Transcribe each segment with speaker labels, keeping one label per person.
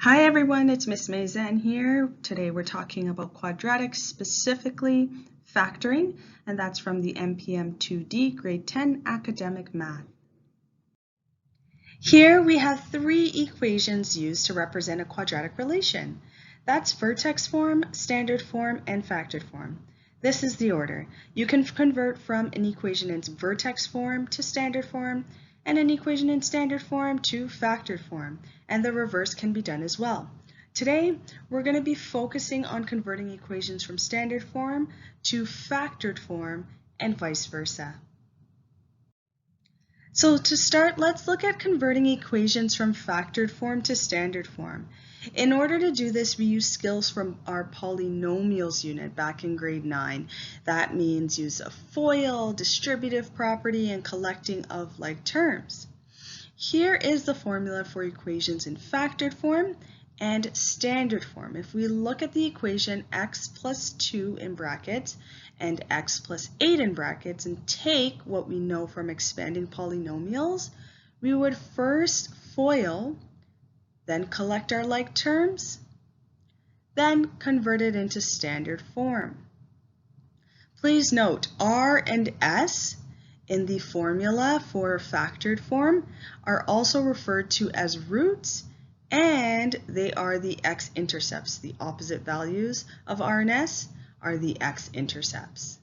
Speaker 1: Hi everyone, it's Miss Mazen here. Today we're talking about quadratics, specifically factoring, and that's from the MPM 2D Grade 10 Academic Math. Here we have three equations used to represent a quadratic relation. That's vertex form, standard form, and factored form. This is the order. You can convert from an equation in vertex form to standard form, and an equation in standard form to factored form, and the reverse can be done as well. Today, we're going to be focusing on converting equations from standard form to factored form and vice versa. So to start, let's look at converting equations from factored form to standard form. In order to do this, we use skills from our polynomials unit back in grade 9. That means use of FOIL, distributive property, and collecting of like terms. Here is the formula for equations in factored form and standard form. If we look at the equation x plus 2 in brackets and x plus 8 in brackets and take what we know from expanding polynomials, we would first FOIL, then collect our like terms, then convert it into standard form. Please note, R and S in the formula for factored form are also referred to as roots, and they are the x-intercepts. The opposite values of R and S are the x-intercepts.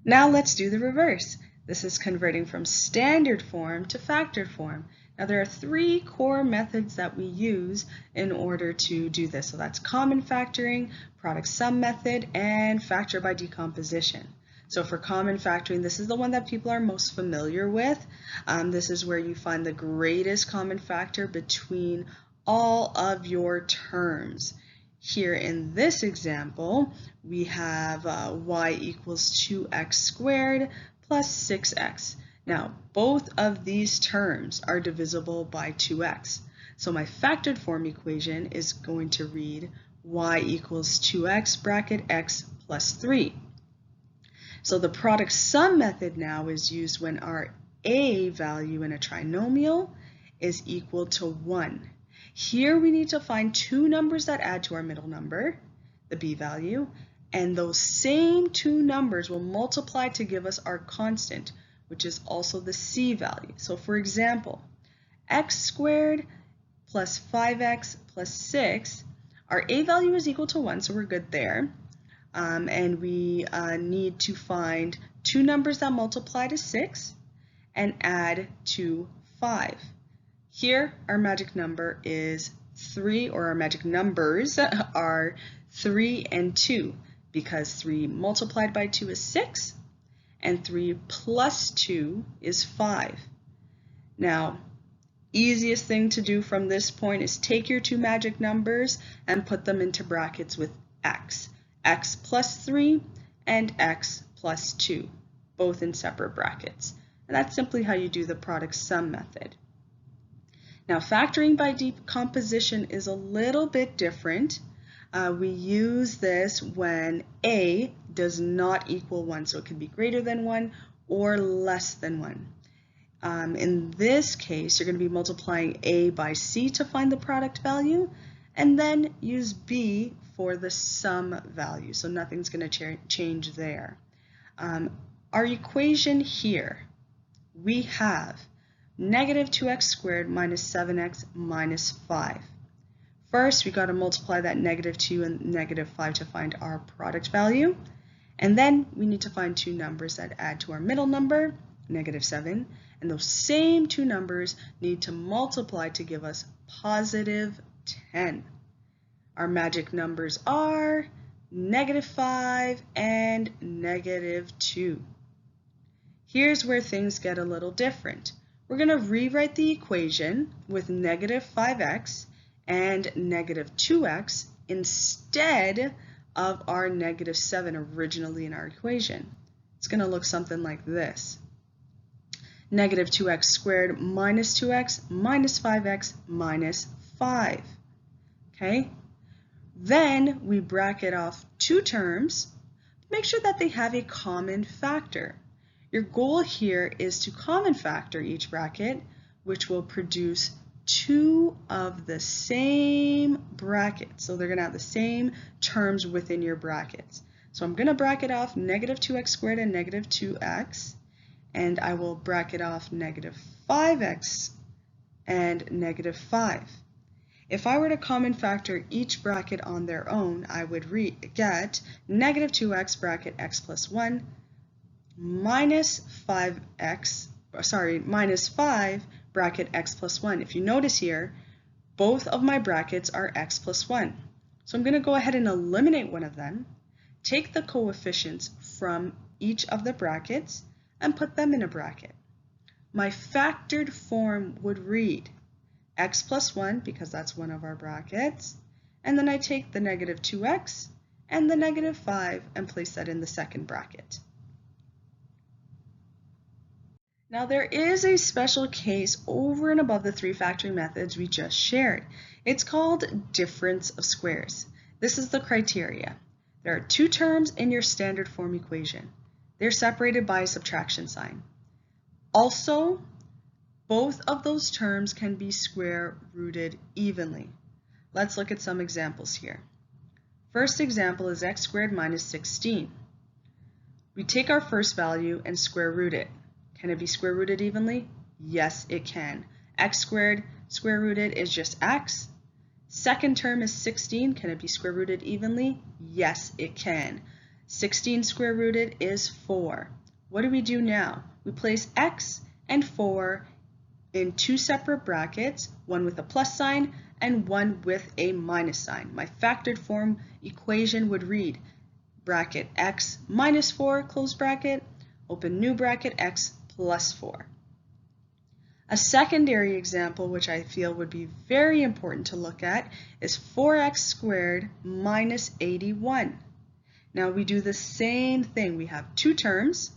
Speaker 1: Now let's do the reverse. This is converting from standard form to factored form. Now there are three core methods that we use in order to do this. So that's common factoring, product sum method, and factor by decomposition. So for common factoring, this is the one that people are most familiar with. This is where you find the greatest common factor between all of your terms. Here in this example, we have y equals 2x squared plus 6x. Now, both of these terms are divisible by 2x. So my factored form equation is going to read y equals 2x bracket x plus 3. So the product sum method now is used when our a value in a trinomial is equal to 1. Here we need to find two numbers that add to our middle number, the b value, and those same two numbers will multiply to give us our constant, which is also the c value. So for example, x squared plus 5x plus 6, our a value is equal to 1, so we're good there. And we need to find two numbers that multiply to 6 and add to 5. Here, our magic number is 3, or our magic numbers are 3 and 2, because 3 multiplied by 2 is 6, and 3 plus 2 is 5. Now, easiest thing to do from this point is take your two magic numbers and put them into brackets with x. X plus 3 and x plus 2, both in separate brackets. And that's simply how you do the product sum method. Now, factoring by decomposition is a little bit different. We use this when a does not equal 1, so it can be greater than 1 or less than 1. In this case, you're going to be multiplying a by c to find the product value, and then use b for the sum value, so nothing's going to change there. Our equation here, we have negative 2x squared minus 7x minus 5. First, we got to multiply that negative 2 and negative 5 to find our product value, and then we need to find two numbers that add to our middle number, negative 7, and those same two numbers need to multiply to give us positive 10. Our magic numbers are negative 5 and negative 2. Here's where things get a little different. We're going to rewrite the equation with negative 5x and negative 2x instead of our negative 7 originally in our equation. It's going to look something like this. Negative 2x squared minus 2x minus 5x minus 5. Okay? Then we bracket off two terms. Make sure that they have a common factor. Your goal here is to common factor each bracket, which will produce two of the same brackets. So they're going to have the same terms within your brackets. So I'm going to bracket off negative 2x squared and negative 2x, and I will bracket off negative 5x and negative 5. If I were to common factor each bracket on their own, I would get negative 2x bracket x plus 1 minus 5 bracket x plus 1. If you notice here, both of my brackets are x plus 1. So I'm going to go ahead and eliminate one of them, take the coefficients from each of the brackets, and put them in a bracket. My factored form would read x plus 1, because that's one of our brackets, and then I take the negative 2x and the negative 5 and place that in the second bracket. Now there is a special case over and above the three factoring methods we just shared. It's called difference of squares. This is the criteria. There are two terms in your standard form equation. They're separated by a subtraction sign. Also, both of those terms can be square rooted evenly. Let's look at some examples here. First example is x squared minus 16. We take our first value and square root it. Can it be square rooted evenly? Yes, it can. X squared square rooted is just x. Second term is 16. Can it be square rooted evenly? Yes, it can. 16 square rooted is 4. What do we do now? We place x and 4 in two separate brackets, one with a plus sign and one with a minus sign. My factored form equation would read bracket x minus 4, close bracket, open new bracket, x plus 4. A secondary example, which I feel would be very important to look at, is 4x squared minus 81. Now we do the same thing. We have two terms.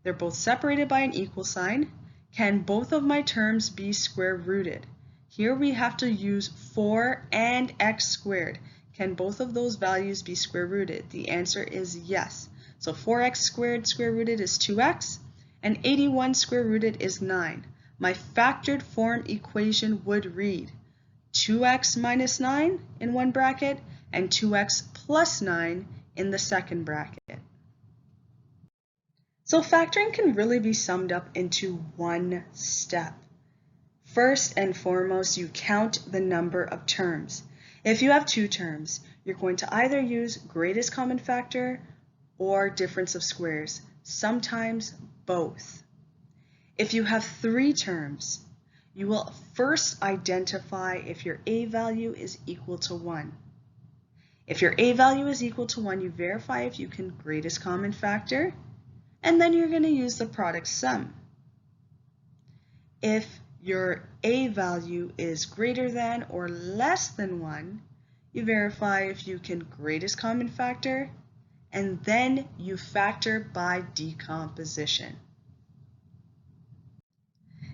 Speaker 1: They're both separated by an equal sign. Can both of my terms be square rooted? Here we have to use 4 and x squared. Can both of those values be square rooted? The answer is yes. So 4x squared square rooted is 2x, and 81 square rooted is 9. My factored form equation would read 2x minus 9 in one bracket and 2x plus 9 in the second bracket. So factoring can really be summed up into one step. First and foremost, you count the number of terms. If you have two terms, you're going to either use greatest common factor or difference of squares, sometimes both. If you have three terms, you will first identify if your A value is equal to 1. If your A value is equal to 1, you verify if you can greatest common factor, and then you're going to use the product sum. If your A value is greater than or less than 1, you verify if you can greatest common factor, and then you factor by decomposition.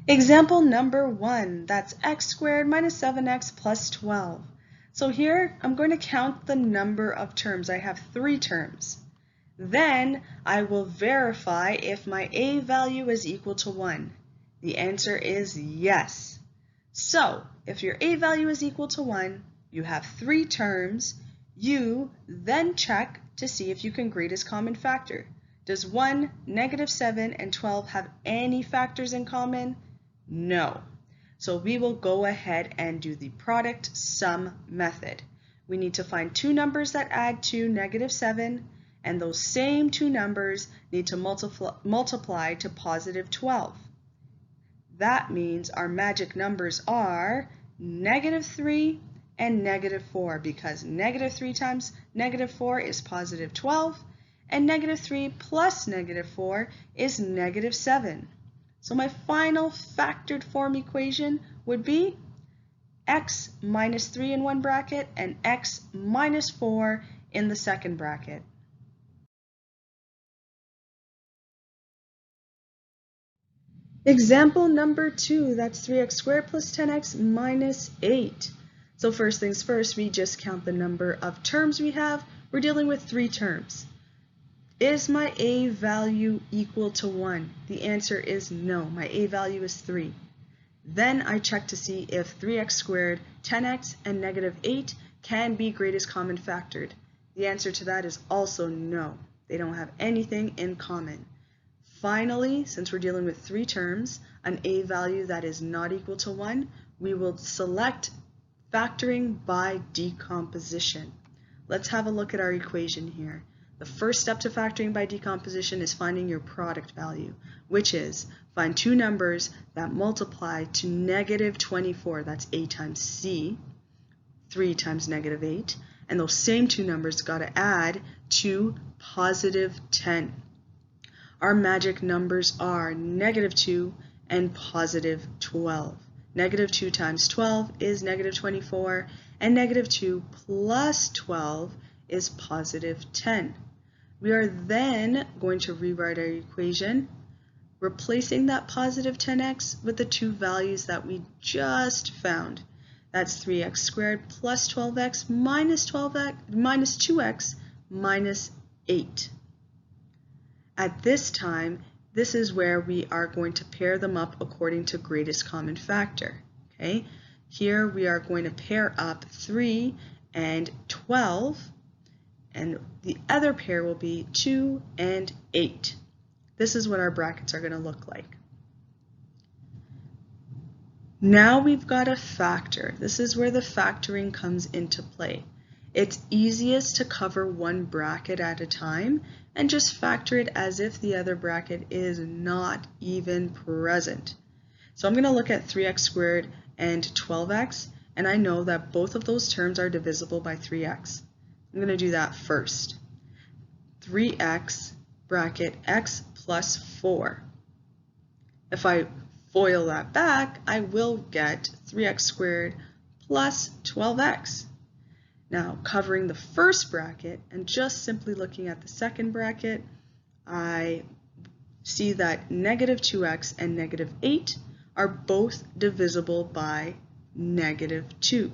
Speaker 1: Example number 1, that's x squared minus 7x plus 12. So here I'm going to count the number of terms. I have 3 terms. Then I will verify if my A value is equal to 1. The answer is yes. So if your A value is equal to 1, you have 3 terms. You then check to see if you can greatest common factor. Does 1, negative 7, and 12 have any factors in common? No. So we will go ahead and do the product sum method. We need to find two numbers that add to negative 7, and those same two numbers need to multiply to positive 12. That means our magic numbers are negative 3 and negative 4, because negative 3 times negative 4 is positive 12, and negative 3 plus negative 4 is negative 7. So my final factored form equation would be x minus 3 in one bracket and x minus 4 in the second bracket. Example number 2, that's 3x squared plus 10x minus 8. So first things first, we just count the number of terms we have. We're dealing with 3 terms. Is my A value equal to 1? The answer is no. My A value is 3. Then I check to see if 3x squared, 10x, and negative 8 can be greatest common factored. The answer to that is also no. They don't have anything in common. Finally, since we're dealing with three terms, an a value that is not equal to 1, we will select factoring by decomposition. Let's have a look at our equation here. The first step to factoring by decomposition is finding your product value, which is find two numbers that multiply to negative 24, that's a times c, 3 times negative 8, and those same two numbers got to add to positive 10. Our magic numbers are negative 2 and positive 12. Negative 2 times 12 is negative 24, and negative 2 plus 12 is positive 10. We are then going to rewrite our equation, replacing that positive 10x with the two values that we just found. That's 3x squared plus 12x minus 2x minus 8. At this time, this is where we are going to pair them up according to greatest common factor. Okay? Here we are going to pair up 3 and 12, and the other pair will be 2 and 8. This is what our brackets are going to look like. Now we've got a factor. This is where the factoring comes into play. It's easiest to cover one bracket at a time and just factor it as if the other bracket is not even present. So I'm going to look at 3x squared and 12x, and I know that both of those terms are divisible by 3x. I'm going to do that first. 3x bracket x plus 4. If I FOIL that back, I will get 3x squared plus 12x. Now, covering the first bracket and just simply looking at the second bracket, I see that negative 2x and negative 8 are both divisible by negative 2.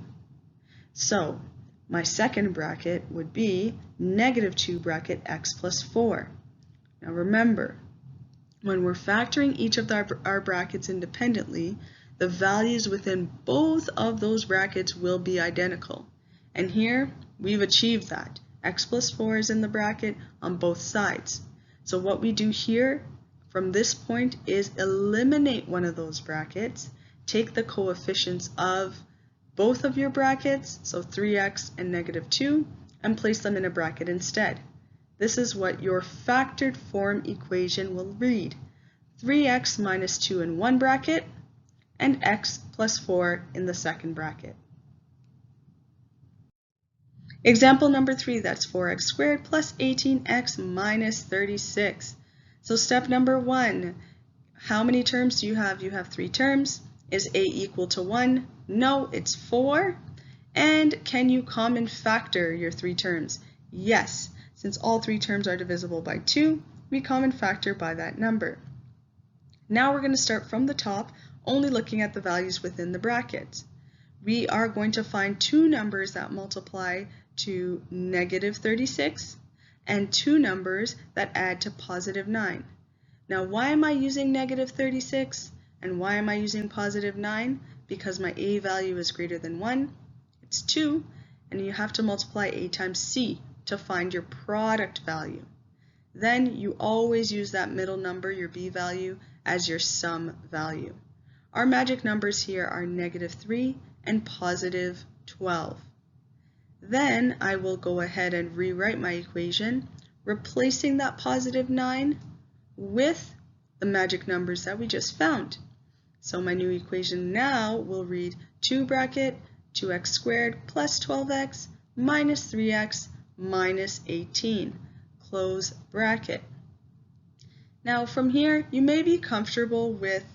Speaker 1: So, my second bracket would be negative 2 bracket x plus 4. Now remember, when we're factoring each of our brackets independently, the values within both of those brackets will be identical. And here, we've achieved that. X plus 4 is in the bracket on both sides. So what we do here from this point is eliminate one of those brackets, take the coefficients of both of your brackets, so 3x and negative 2, and place them in a bracket instead. This is what your factored form equation will read. 3x minus 2 in one bracket, and x plus 4 in the second bracket. Example number 3, that's 4x squared plus 18x minus 36. So step number 1, how many terms do you have? You have 3 terms. Is a equal to 1? No, it's 4. And can you common factor your 3 terms? Yes, since all 3 terms are divisible by 2, we common factor by that number. Now we're going to start from the top, only looking at the values within the brackets. We are going to find 2 numbers that multiply to negative 36 and 2 numbers that add to positive 9. Now why am I using negative 36 and why am I using positive 9? Because my a value is greater than 1, it's 2, and you have to multiply a times c to find your product value. Then you always use that middle number, your b value, as your sum value. Our magic numbers here are negative 3 and positive 12. Then I will go ahead and rewrite my equation, replacing that positive 9 with the magic numbers that we just found. So my new equation now will read 2 bracket 2x squared plus 12x minus 3x minus 18, close bracket. Now from here, you may be comfortable with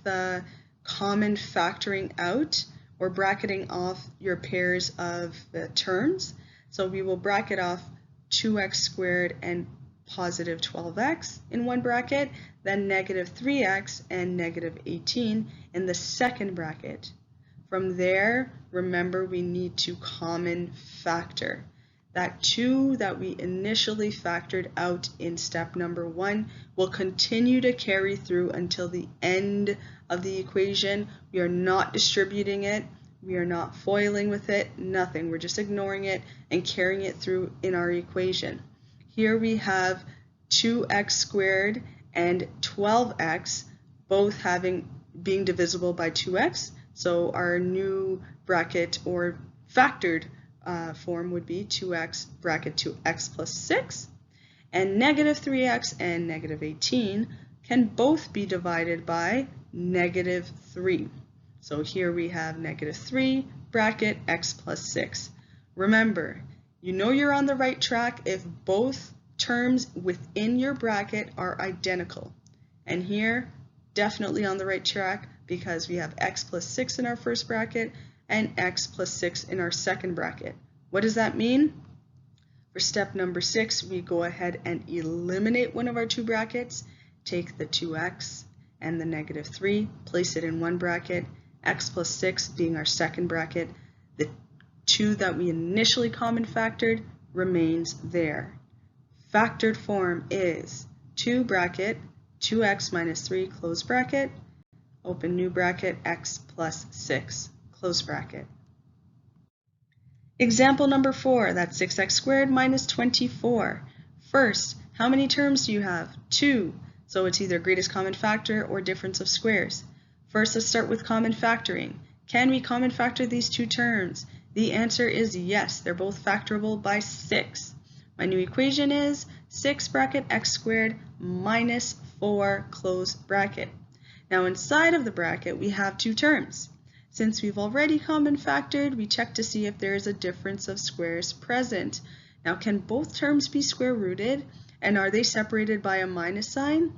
Speaker 1: common factoring out or bracketing off your pairs of terms. So we will bracket off 2x squared and positive 12x in one bracket, then negative 3x and negative 18 in the second bracket. From there, remember we need to common factor. That 2 that we initially factored out in step number 1 will continue to carry through until the end of the equation. We are not distributing it. We are not foiling with it, nothing. We're just ignoring it and carrying it through in our equation. Here we have 2x squared and 12x both being divisible by 2x. So our new bracket or factored form would be 2x bracket 2x plus 6. And negative 3x and negative 18 can both be divided by negative 3. So here we have negative 3 bracket x plus 6. Remember, you know you're on the right track if both terms within your bracket are identical. And here, definitely on the right track because we have x plus 6 in our first bracket and x plus 6 in our second bracket. What does that mean? For step number 6, we go ahead and eliminate one of our two brackets, take the 2x and the negative 3, place it in one bracket, x plus 6 being our second bracket. The 2 that we initially common factored remains there. Factored form is 2 bracket 2x minus 3 close bracket, open new bracket, x plus 6 close bracket. Example number 4, that's 6x squared minus 24. First, how many terms do you have? 2. So it's either greatest common factor or difference of squares. First, let's start with common factoring. Can we common factor these two terms? The answer is yes. They're both factorable by 6. My new equation is 6 bracket x squared minus 4 close bracket. Now inside of the bracket, we have two terms. Since we've already common factored, we check to see if there is a difference of squares present. Now, can both terms be square rooted? And are they separated by a minus sign?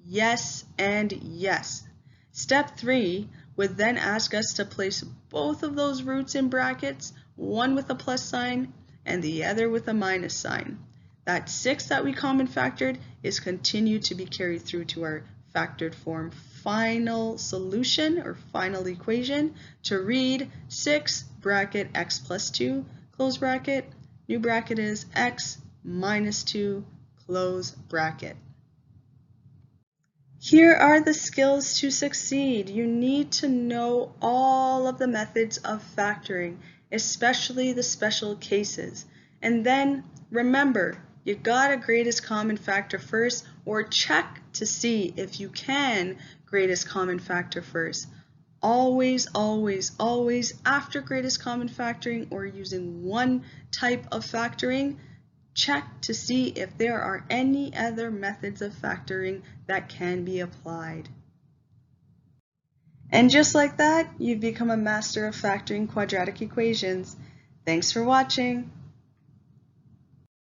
Speaker 1: Yes and yes. Step 3 would then ask us to place both of those roots in brackets, one with a plus sign and the other with a minus sign. That 6 that we common factored is continued to be carried through to our factored form final solution or final equation to read 6 bracket x plus 2 close bracket. New bracket is x minus 2 close bracket. Here are the skills to succeed. You need to know all of the methods of factoring, especially the special cases. And then remember, you gotta greatest common factor first, or check to see if you can greatest common factor first. Always, always, always after greatest common factoring or using one type of factoring, check to see if there are any other methods of factoring that can be applied. And just like that, you've become a master of factoring quadratic equations. Thanks for watching.